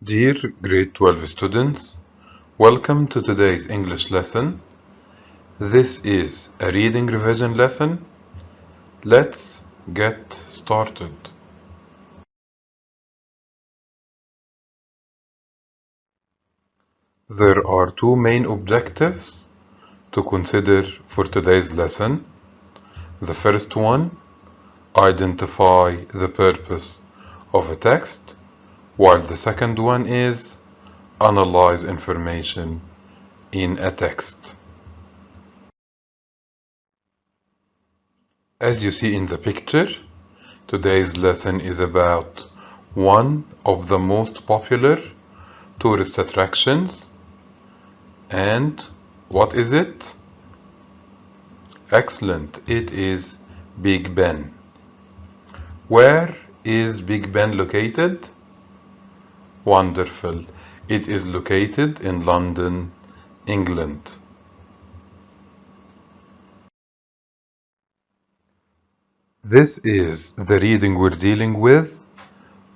Dear grade 12 students, welcome to today's English lesson. This is a reading revision lesson. Let's get started. There are two main objectives to consider for today's lesson. The first one, identify the purpose of a text, while the second one is analyze information in a text. As you see in the picture, today's lesson is about one of the most popular tourist attractions. And what is it? Excellent, it is Big Ben. Where is Big Ben located? Wonderful, it is located in London, England. This is the reading we're dealing with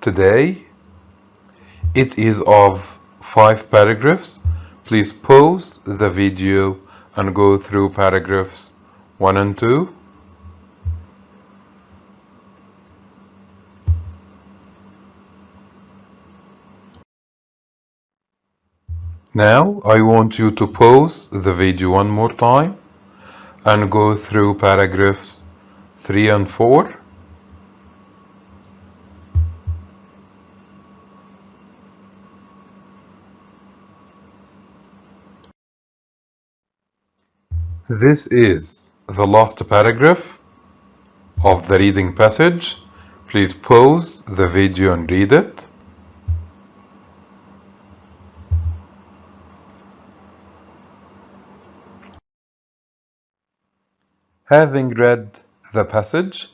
today. It is of 5 paragraphs. Please pause the video and go through paragraphs 1 and 2. Now I want you to pause the video one more time and go through paragraphs 3 and 4. This is the last paragraph of the reading passage. Please pause the video and read it. Having read the passage,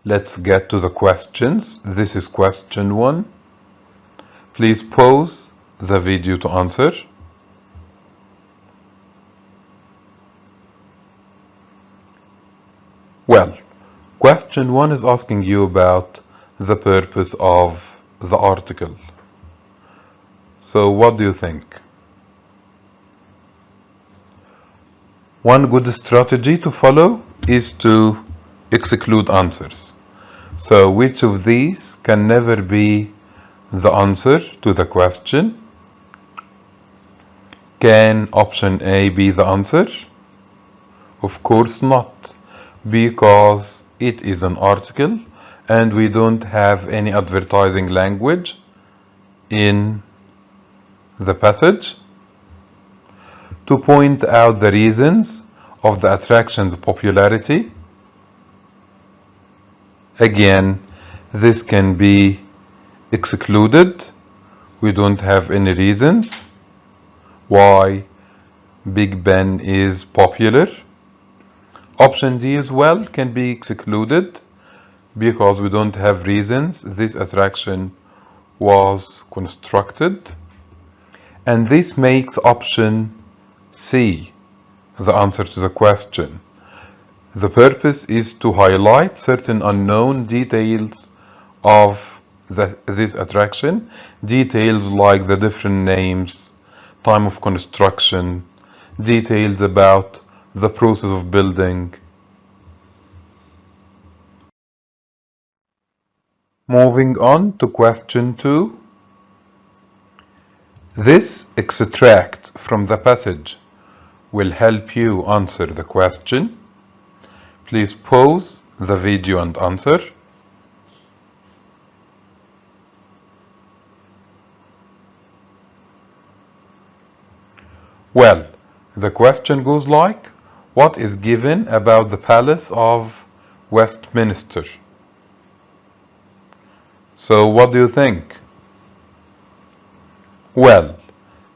let's get to the questions. This is question 1. Please pause the video to answer. Well, question 1 is asking you about the purpose of the article. So what do you think? One good strategy to follow is to exclude answers. So which of these can never be the answer to the question? Can option A be the answer? Of course not, because it is an article and we don't have any advertising language in the passage. To point out the reasons of the attraction's popularity, again, this can be excluded. We don't have any reasons why Big Ben is popular. Option D as well can be excluded because we don't have reasons this attraction was constructed. And this makes option C the answer to the question. The purpose is to highlight certain unknown details of this attraction, details like the different names, time of construction, details about the process of building. Moving on to question 2. This extract from the passage will help you answer the question. Please pause the video and answer. Well, the question goes like, what is given about the Palace of Westminster? So what do you think? Well,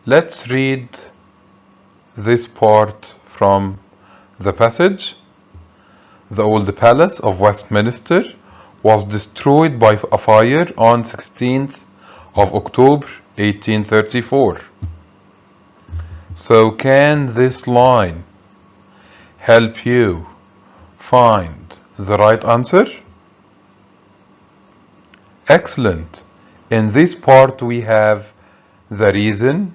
let's read this part from the passage. The old Palace of Westminster was destroyed by a fire on 16th of October 1834. So can this line help you find the right answer? Excellent. In this part we have the reason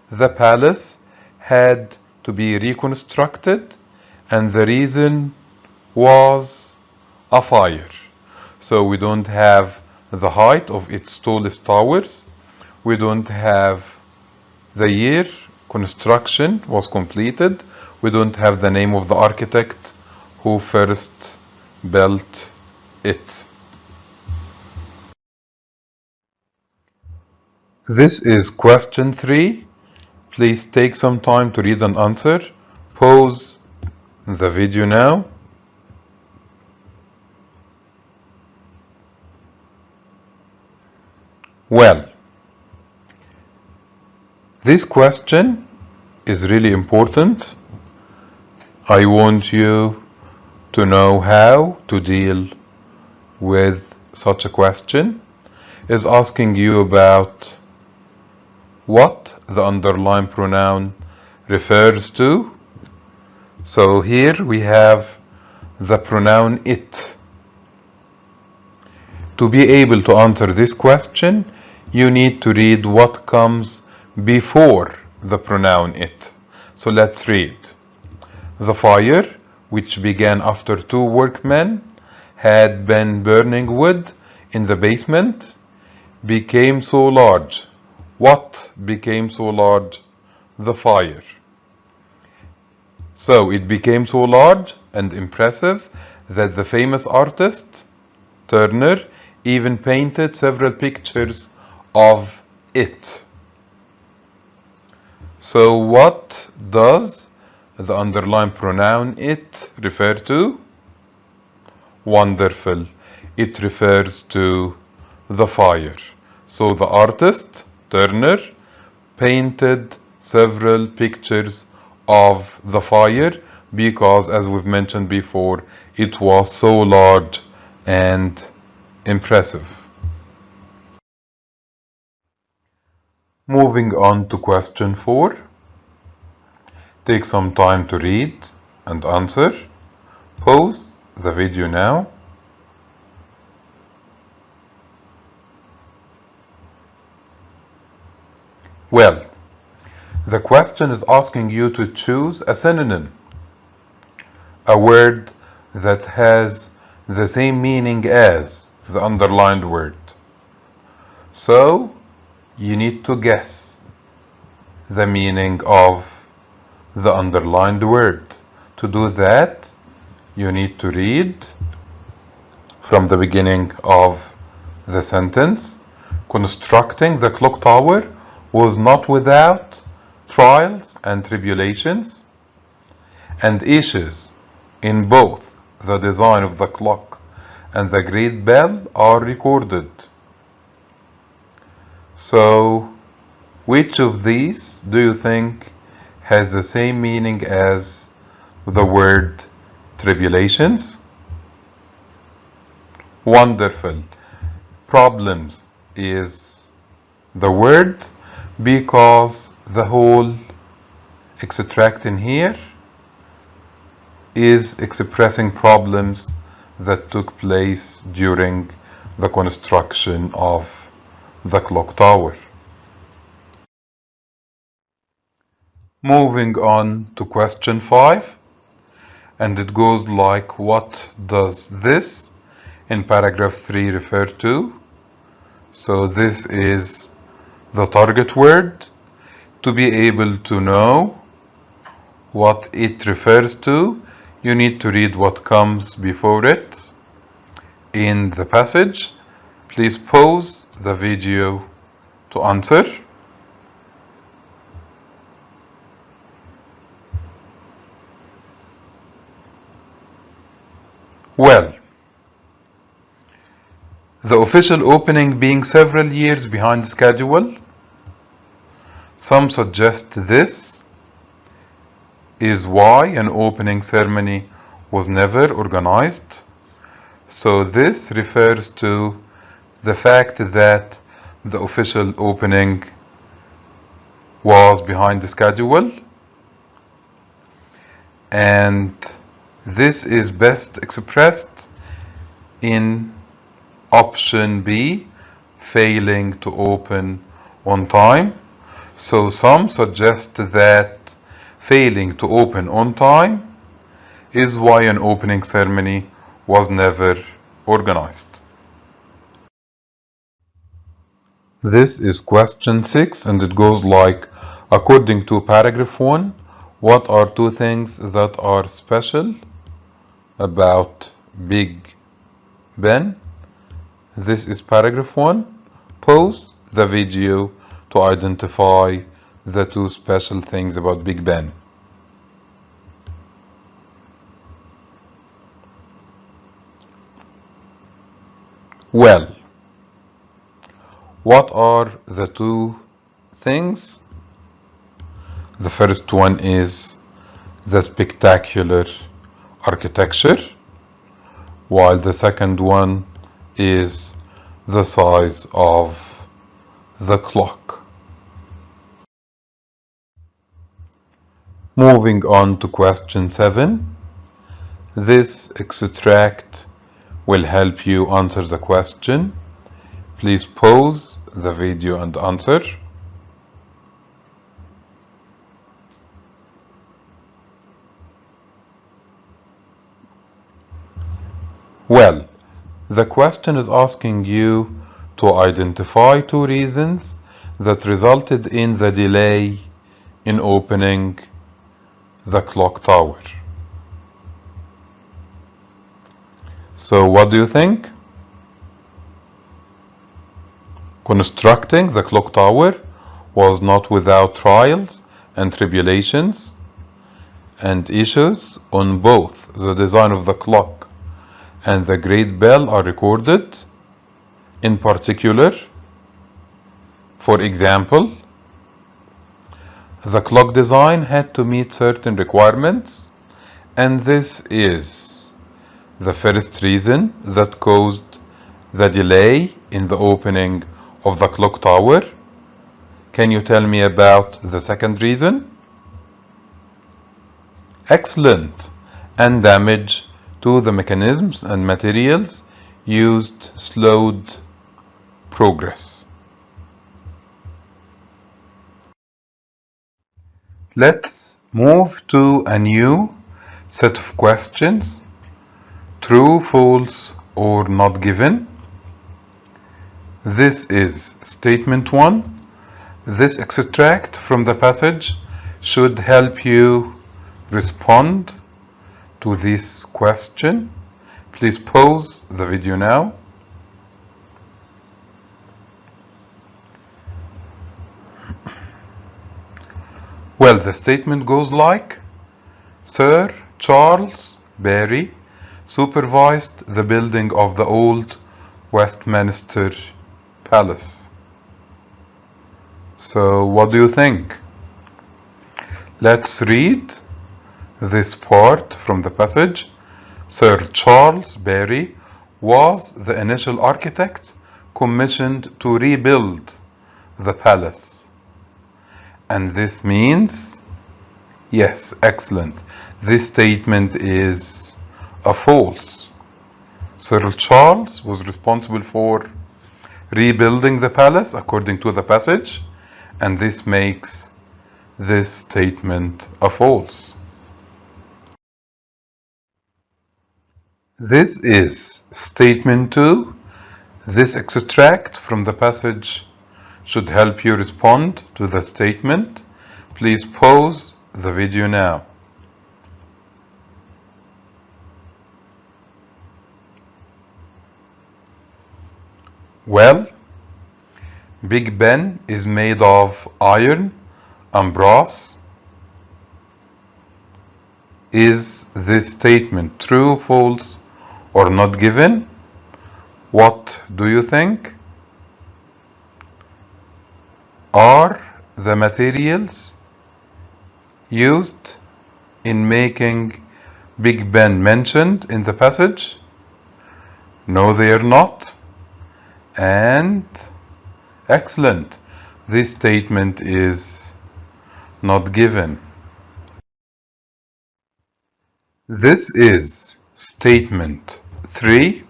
the palace had to be reconstructed, and the reason was a fire. So we don't have the height of its tallest towers. We don't have the year construction was completed. We don't have the name of the architect who first built it. This is question 3. Please take some time to read and answer. Pause the video now. Well, this question is really important. I want you to know how to deal with such a question. Is asking you about what the underlined pronoun refers to. So here we have the pronoun it. To be able to answer this question, you need to read what comes before the pronoun it. So let's read. The fire, which began after 2 workmen had been burning wood in the basement, became so large. What became so large? The fire. So it became so large and impressive that the famous artist, Turner, even painted several pictures of it. So what does the underlined pronoun it refer to? Wonderful. It refers to the fire. So the artist, Turner, painted several pictures of the fire because, as we've mentioned before, it was so large and impressive. Moving on to question 4. Take some time to read and answer. Pause the video now. Well, the question is asking you to choose a synonym, a word that has the same meaning as the underlined word. So you need to guess the meaning of the underlined word. To do that, you need to read from the beginning of the sentence. Constructing the clock tower was not without trials and tribulations, and issues in both the design of the clock and the great bell are recorded. So, which of these do you think has the same meaning as the word tribulations? Wonderful. Problems is the word because the whole extract in here is expressing problems that took place during the construction of the clock tower. Moving on to question 5, and it goes like, what does this in paragraph 3 refer to? So this is the target word. To be able to know what it refers to, you need to read what comes before it in the passage. Please pause the video to answer. Well, the official opening being several years behind schedule, some suggest this is why an opening ceremony was never organized. So this refers to the fact that the official opening was behind the schedule, and this is best expressed in option B, failing to open on time. So some suggest that failing to open on time is why an opening ceremony was never organized. This is question 6 and it goes like, according to paragraph 1, what are two things that are special about Big Ben? This is paragraph 1. Pause the video to identify the two special things about Big Ben. Well, what are the two things? The first one is the spectacular architecture, while the second one is the size of the clock. Moving on to question 7. This extract will help you answer the question. Please pause the video and answer. Well, the question is asking you to identify two reasons that resulted in the delay in opening the clock tower. So what do you think? Constructing the clock tower was not without trials and tribulations and issues on both the design of the clock and the great bell are recorded. In particular, for example, the clock design had to meet certain requirements, and this is the first reason that caused the delay in the opening of the clock tower. Can you tell me about the second reason? Excellent. And damage to the mechanisms and materials used slowed progress. Let's move to a new set of questions. True, false, or not given. This is statement 1. This extract from the passage should help you respond to this question. Please pause the video now. Well, the statement goes like, Sir Charles Barry supervised the building of the old Westminster Palace. So what do you think? Let's read this part from the passage. Sir Charles Barry was the initial architect commissioned to rebuild the palace. And this means, yes, excellent. This statement is a false. Sir Charles was responsible for rebuilding the palace according to the passage, and this makes this statement a false. This is statement 2. This extract from the passage should help you respond to the statement. Please pause the video now. Well, Big Ben is made of iron and brass. Is this statement true, false, or not given? What do you think? Are the materials used in making Big Ben mentioned in the passage? No, they are not. And excellent. This statement is not given. This is statement 3.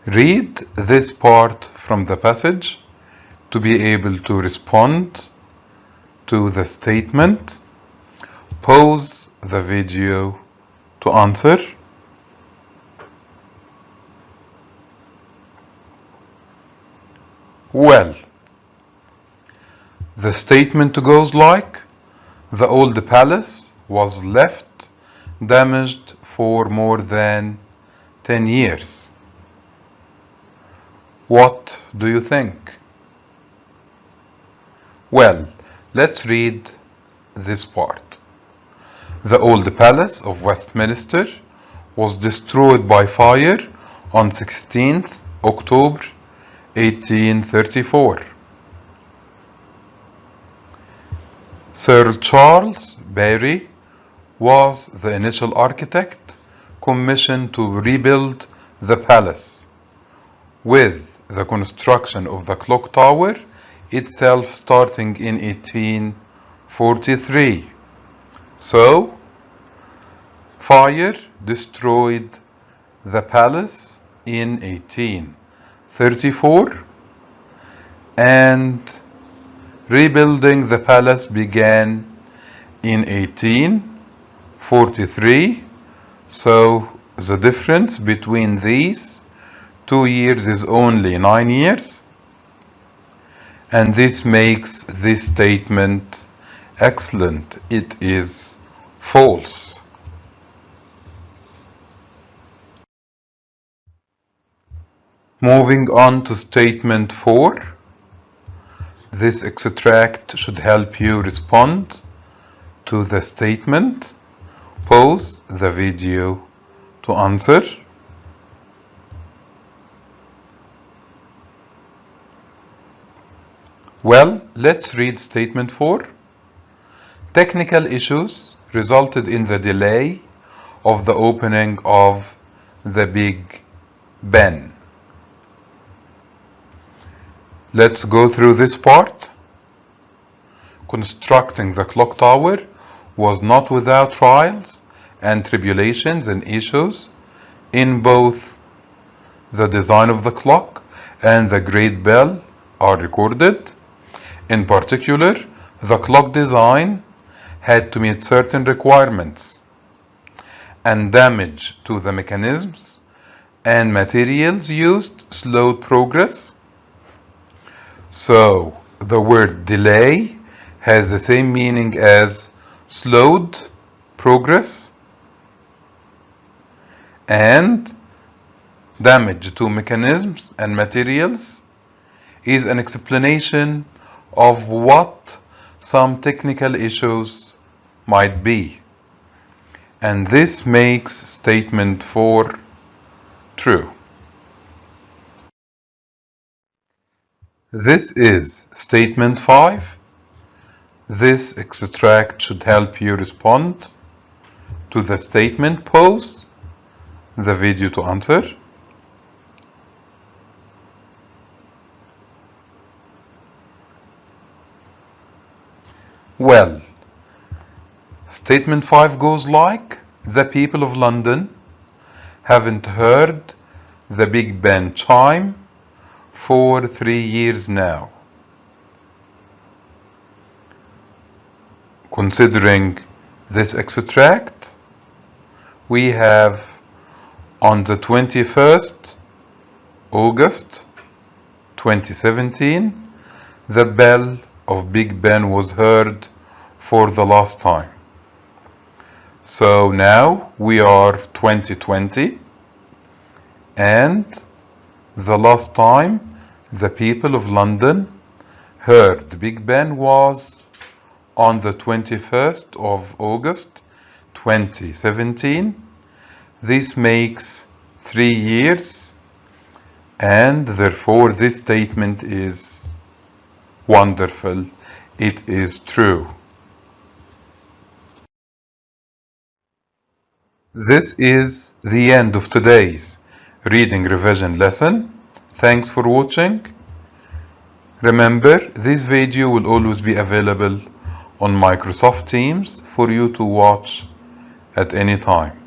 Read this part from the passage to be able to respond to the statement, pause the video to answer. Well, the statement goes like, the old palace was left damaged for more than 10 years. What do you think? Well, let's read this part. The old Palace of Westminster was destroyed by fire on 16th October 1834. Sir Charles Barry was the initial architect commissioned to rebuild the palace, with the construction of the clock tower itself starting in 1843. So, fire destroyed the palace in 1834, and rebuilding the palace began in 1843. So the difference between these 2 years is only 9 years, and this makes this statement excellent. It is false. Moving on to statement 4. This extract should help you respond to the statement. Pause the video to answer. Well, let's read statement 4. Technical issues resulted in the delay of the opening of the Big Ben. Let's go through this part. Constructing the clock tower was not without trials and tribulations and issues in both the design of the clock and the great bell are recorded. In particular, the clock design had to meet certain requirements, and damage to the mechanisms and materials used slowed progress. So the word delay has the same meaning as slowed progress, and damage to mechanisms and materials is an explanation of what some technical issues might be, and this makes statement 4 true. This is statement 5. This extract should help you respond to the statement. Pause the video to answer. Well, statement 5 goes like, the people of London haven't heard the Big Ben chime for 3 years now. Considering this extract, we have on the 21st August 2017, the bell of Big Ben was heard for the last time. So now we are 2020, and the last time the people of London heard the Big Ben was on the 21st of August 2017. This makes 3 years, and therefore this statement is wonderful. It is true. This is the end of today's reading revision lesson. Thanks for watching. Remember, this video will always be available on Microsoft Teams for you to watch at any time.